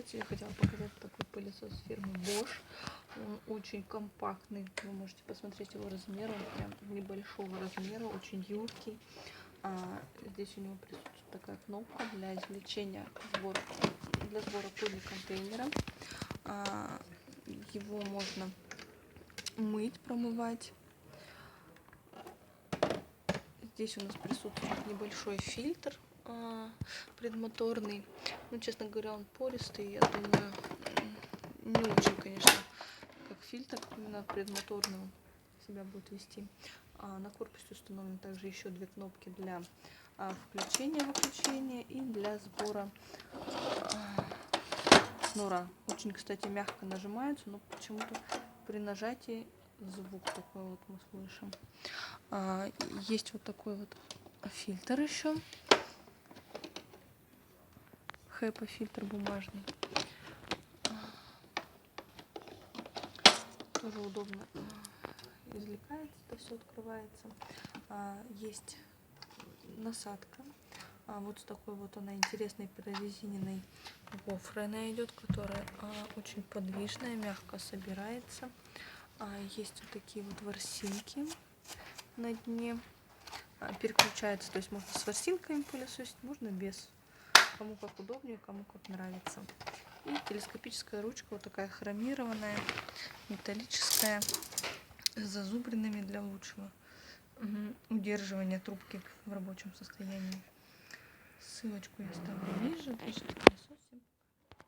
посмотреть. Я хотела показать такой пылесос фирмы Bosch. Он очень компактный. Вы можете посмотреть его размер. Он прям небольшого размера, очень юркий. Здесь у него присутствует такая кнопка для извлечения для сбора пыли контейнера. Его можно мыть, промывать. Здесь у нас присутствует небольшой фильтр предмоторный. Ну, честно говоря, он пористый. Я думаю, не очень, конечно, как фильтр именно предмоторный он себя будет вести. На корпусе установлены также еще две кнопки для включения-выключения и для сбора шнура. Очень, кстати, мягко нажимается, но почему-то при нажатии звук такой вот мы слышим. Есть вот такой вот фильтр еще. HEPA фильтр бумажный. Тоже удобно извлекается, это все открывается. Есть насадка. Вот с такой вот она интересной прорезиненной гофрой она идет, которая очень подвижная, мягко собирается. Есть вот такие вот ворсинки на дне. Переключается, то есть можно с ворсинками пылесосить, можно без. Кому как удобнее, кому как нравится. И телескопическая ручка, вот такая хромированная, металлическая, с зазубринами для лучшего удерживания трубки в рабочем состоянии. Ссылочку я оставлю ниже. Пишите пылесос.